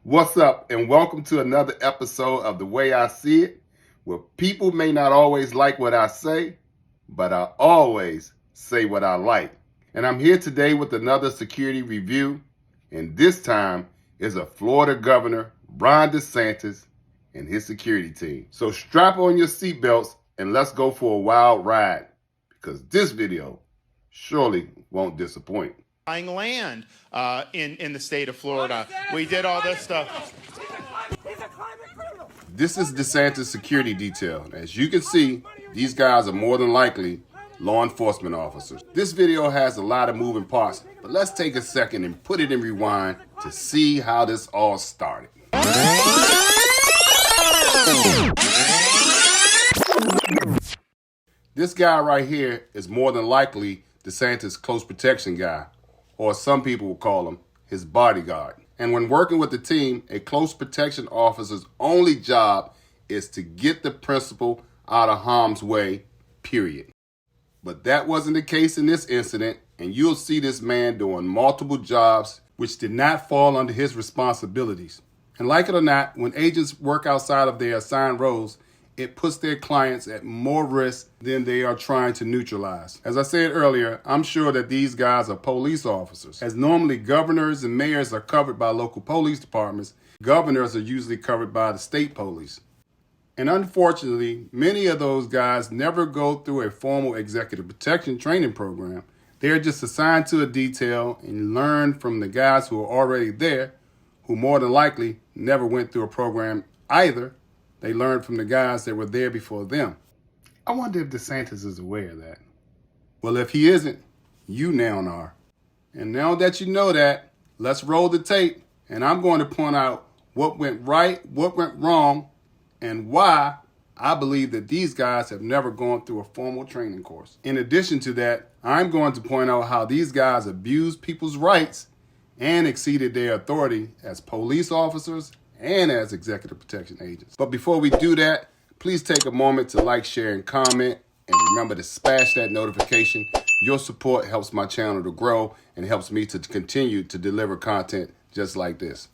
What's up, and welcome to another episode of The Way I See It, where people may not always like what I say, but I always say what I like. And I'm here today with another security review, and this time is a Florida Governor, Ron Desantis, and his security team. So strap on your seatbelts and let's go for a wild ride, because this video surely won't disappoint. Buying land in the state of Florida. We did all this stuff. This is DeSantis' security detail. As you can see, these guys are more than likely law enforcement officers. This video has a lot of moving parts, but let's take a second and put it in rewind to see how this all started. This guy right here is more than likely DeSantis' close protection guy, or some people will call him his bodyguard. And when working with the team, a close protection officer's only job is to get the principal out of harm's way, period. But that wasn't the case in this incident, and you'll see this man doing multiple jobs which did not fall under his responsibilities. And like it or not, when agents work outside of their assigned roles, it puts their clients at more risk than they are trying to neutralize. As I said earlier, I'm sure that these guys are police officers. As normally governors and mayors are covered by local police departments, governors are usually covered by the state police. And unfortunately, many of those guys never go through a formal executive protection training program. They're just assigned to a detail and learn from the guys who are already there, who more than likely never went through a program either. They learned from the guys that were there before them. I wonder if DeSantis is aware of that. Well, if he isn't, you now are. And now that you know that, let's roll the tape, and I'm going to point out what went right, what went wrong, and why I believe that these guys have never gone through a formal training course. In addition to that, I'm going to point out how these guys abused people's rights and exceeded their authority as police officers and as executive protection agents. But before we do that, please take a moment to like, share, and comment. And remember to smash that notification. Your support helps my channel to grow and helps me to continue to deliver content just like this.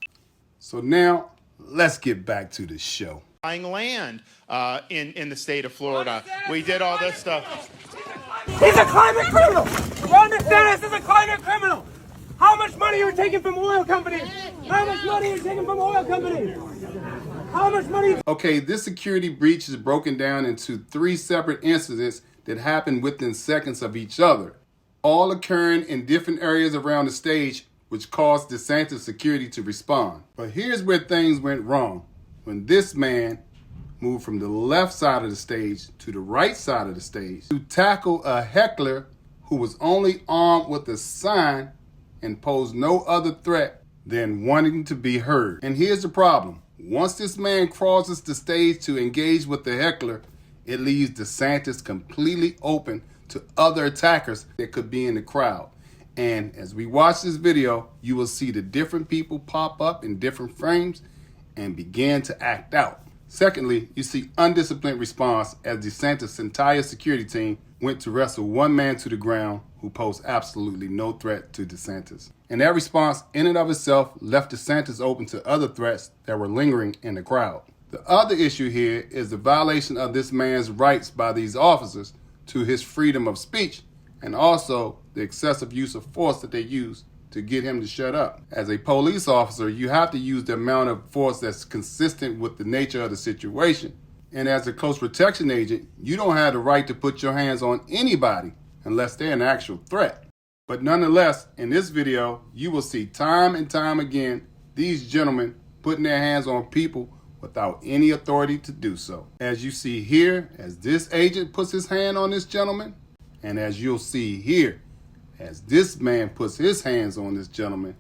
So now, let's get back to the show. Buying land in the state of Florida. We did all this stuff. He's a climate criminal! Ron Desantis is a climate criminal! How much money are you taking from oil companies? How much money are you taking from oil companies? How much money? Okay, this security breach is broken down into 3 separate incidents that happened within seconds of each other, all occurring in different areas around the stage, which caused DeSantis security to respond. But here's where things went wrong. When this man moved from the left side of the stage to the right side of the stage to tackle a heckler who was only armed with a sign and posed no other threat than wanting to be heard. And here's the problem. Once this man crosses the stage to engage with the heckler, it leaves DeSantis completely open to other attackers that could be in the crowd. And as we watch this video, you will see the different people pop up in different frames and begin to act out. Secondly, you see undisciplined response as DeSantis' entire security team went to wrestle one man to the ground who posed absolutely no threat to DeSantis. And that response in and of itself left DeSantis open to other threats that were lingering in the crowd. The other issue here is the violation of this man's rights by these officers to his freedom of speech, and also the excessive use of force that they used to get him to shut up. As a police officer, you have to use the amount of force that's consistent with the nature of the situation. And as a close protection agent, you don't have the right to put your hands on anybody unless they're an actual threat. But nonetheless, in this video, you will see time and time again these gentlemen putting their hands on people without any authority to do so. As you see here, as this agent puts his hand on this gentleman, and as you'll see here, as this man puts his hands on this gentleman,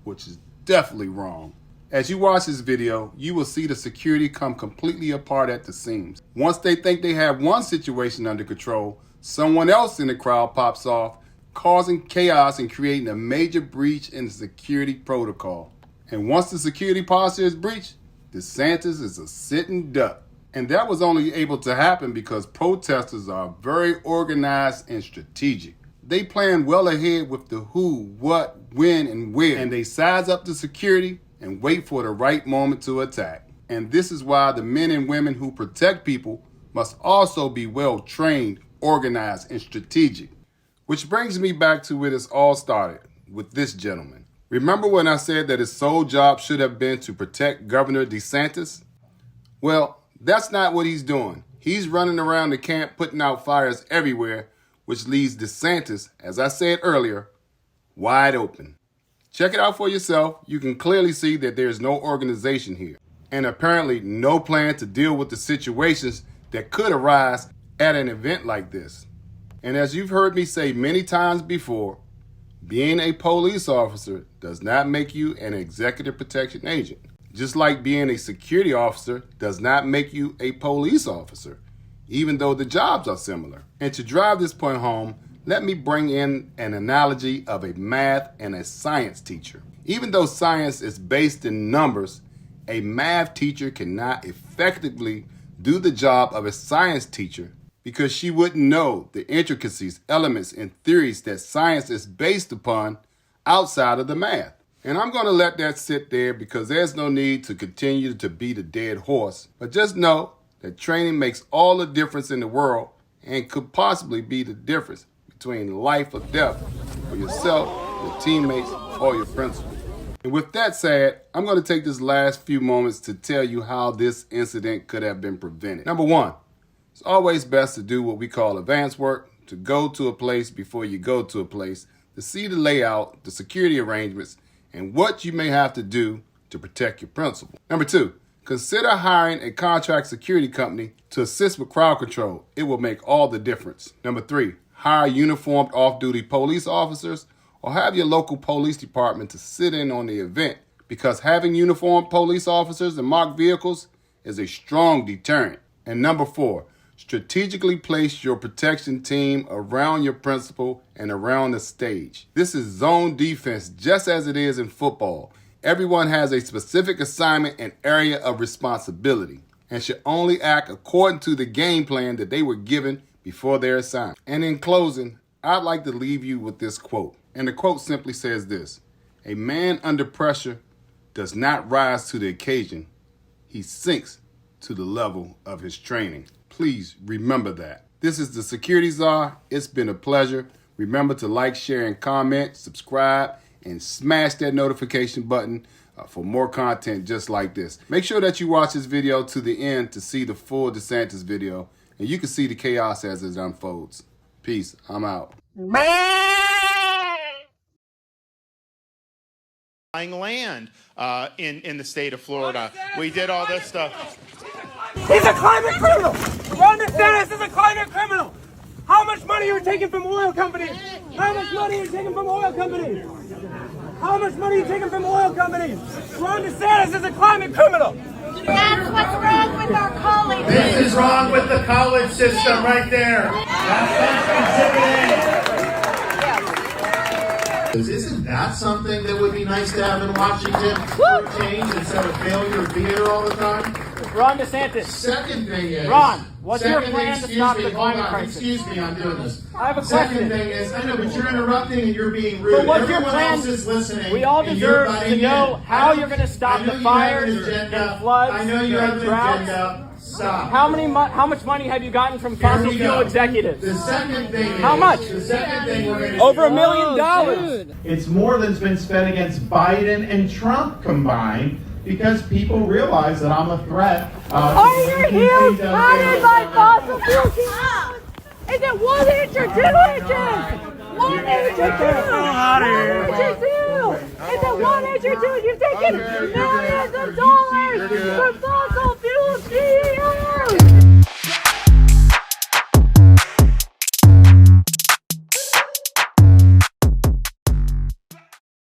which is definitely wrong. As you watch this video, you will see the security come completely apart at the seams. Once they think they have one situation under control, someone else in the crowd pops off, causing chaos and creating a major breach in the security protocol. And once the security posture is breached, DeSantis is a sitting duck. And that was only able to happen because protesters are very organized and strategic. They plan well ahead with the who, what, when, and where. And they size up the security and wait for the right moment to attack. And this is why the men and women who protect people must also be well trained, organized, and strategic. Which brings me back to where this all started, with this gentleman. Remember when I said that his sole job should have been to protect Governor DeSantis? Well, that's not what he's doing. He's running around the camp putting out fires everywhere, which leaves DeSantis, as I said earlier, wide open. Check it out for yourself. You can clearly see that there's no organization here, and apparently no plan to deal with the situations that could arise at an event like this. And as you've heard me say many times before, being a police officer does not make you an executive protection agent. Just like being a security officer does not make you a police officer, even though the jobs are similar. And to drive this point home, let me bring in an analogy of a math and a science teacher. Even though science is based in numbers, a math teacher cannot effectively do the job of a science teacher because she wouldn't know the intricacies, elements, and theories that science is based upon outside of the math. And I'm going to let that sit there because there's no need to continue to beat a dead horse. But just know that training makes all the difference in the world and could possibly be the difference between life or death for yourself, your teammates, or your principal. And with that said, I'm going to take this last few moments to tell you how this incident could have been prevented. Number one, it's always best to do what we call advance work, to go to a place before you go to a place, to see the layout, the security arrangements, and what you may have to do to protect your principal. Number two, consider hiring a contract security company to assist with crowd control. It will make all the difference. Number three, hire uniformed off-duty police officers or have your local police department to sit in on the event, because having uniformed police officers and marked vehicles is a strong deterrent. And number four, strategically place your protection team around your principal and around the stage. This is zone defense just as it is in football. Everyone has a specific assignment and area of responsibility and should only act according to the game plan that they were given before their assignment. And in closing, I'd like to leave you with this quote. And the quote simply says this: "A man under pressure does not rise to the occasion. He sinks to the level of his training." Please remember that. This is the Security Czar. It's been a pleasure. Remember to like, share, and comment, subscribe, and smash that notification button for more content just like this. Make sure that you watch this video to the end to see the full DeSantis video, and you can see the chaos as it unfolds. Peace. I'm out. Land in the state of Florida. We did all this stuff. He's a climate criminal! Ron Desantis is a climate criminal! How much money are you taking from oil companies? How much money are you taking from oil companies? How much money are you taking from oil companies? Ron Desantis is a climate criminal! That's what's wrong with our college. This is wrong with the college system right there. Isn't that something that would be nice to have in Washington for a change instead of failure theater all the time? Ron DeSantis. Second thing is... Ron, what's your plan to stop the climate crisis? Excuse me, I'm doing this. I have a Second question. thing is, I know, but you're interrupting and you're being rude. But what's your Everyone plan? else is listening. We all and you're deserve to butting know in. how you're going to stop I know the you have fires an agenda. and floods I know you have and an droughts. agenda. Stop. How much money have you gotten from Here fossil we fuel go. executives? The second thing is... How much? The second thing we're going to Over do... $1 million. It's more than's been spent against Biden and Trump combined because people realize that I'm a threat. Are your heels padded by fossil fuel fuels? Is it 1 inch or 2 inches? 1 inch or 2? 1 inch or 2? Is it 1 inch or 2? You've taken millions of dollars from fossil fuel CEOs!